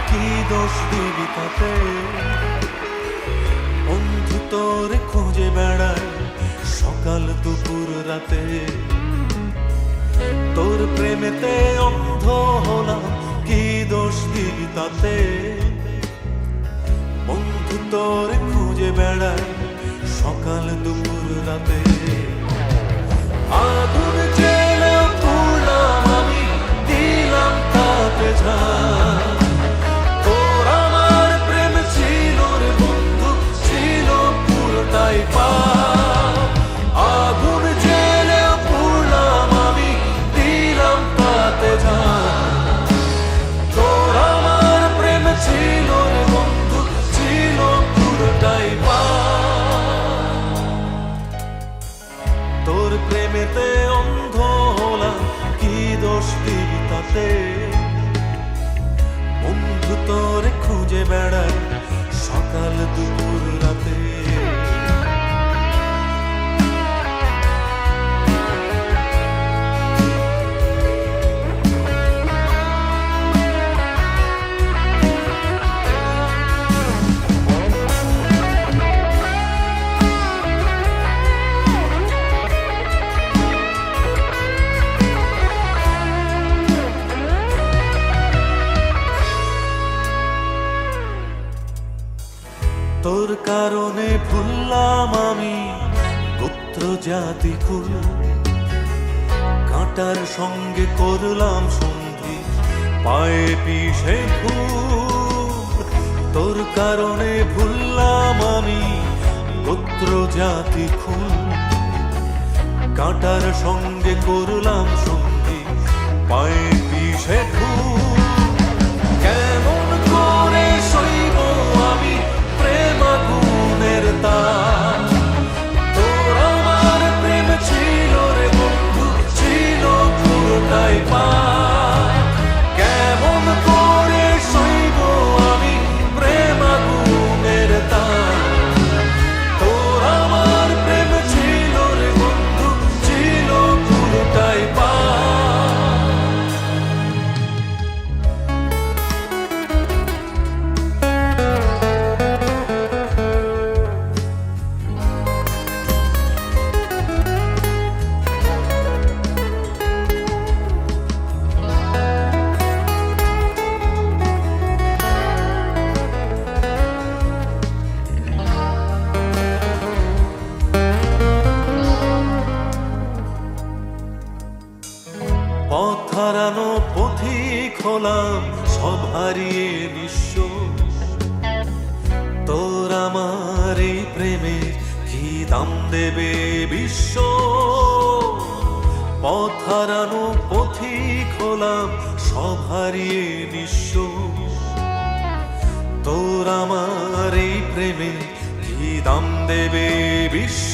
কি দোষ দিবি তাতে? বন্ধু তোর খুঁজে বেড়ায় সকাল দুপুর রাতে, তোর প্রেমেতে অন্ধ হলাম, কি দোষ দিবি তাতে? বন্ধু তোর খুঁজে বেড়ায় সকাল দুপুর রাতে। আগুন জেলে পুড়লাম আমি, দিলাম তাতে ঝাঁঝ। তোর আমার প্রেম ছিল রে বন্ধু, ছিল পুরোটাই পাপ। আগুন জেলে পুড়লাম আমি, দিলাম তাতে ঝাঁঝ। তোর আমার প্রেম ছিল রে বন্ধু, ছিল পুরোটাই পাপ। তোর প্রেমেতে অন্ধ হলাম, কি দোষ দিবি তাতে? বন্ধু তোর খুঁজে বেড়ায় সকাল দুপুর রাতে। তোর কারণে ভুললাম আমি গোত্র জাতি কুল, কাঁটার সঙ্গে করলাম সন্ধি, পায়ে পিষে ফুল। তোর কারণে ভুললাম আমি গোত্র জাতি কুল, কাঁটার সঙ্গে করলাম সন্ধি, পায়ে পিষে ফুল। কেমন করে সইব আমি প্রেম আগুনের তাপ? তোর আমার প্রেম ছিল রে বন্ধু, ছিল পুরোটাই পাপ। কেমন করে সইব আমি প্রেম আগুনের তাপ? তোর আমার প্রেম ছিল রে বন্ধু, ছিল পুরোটাই পাপ। পথ হারানো পথিক হলাম, সব হারিয়ে নিঃস্ব। তোর আমার এই প্রেমের কি দাম দেবে বিশ্ব? পথ হারানো পথিক হলাম, সব হারিয়ে নিঃস্ব। তোর আমার এই প্রেমের কি দাম দেবে বিশ্ব?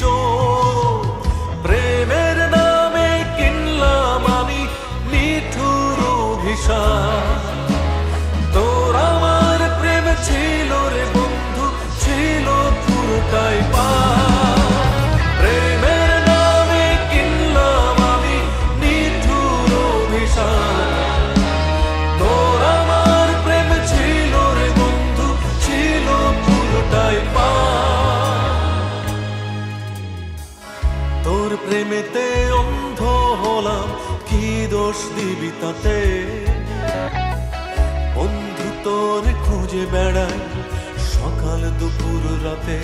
প্রেমের নামে কিনলাম আমি নিঠুর অভিশাপ। তোর আমার প্রেম ছিল রে বন্ধু, ছিল পুরোটাই পাপ। প্রেমের নামে কিনলাম আমি নিঠুর অভিশাপ। তোর আমার প্রেম ছিল রে বন্ধু, ছিল পুরোটাই পাপ। তোর প্রেমেতে অন্ধ হলাম, কি দোষ দিবি তাতে? বন্ধু তোর খুঁজে বেড়ায় সকাল দুপুর রাতে।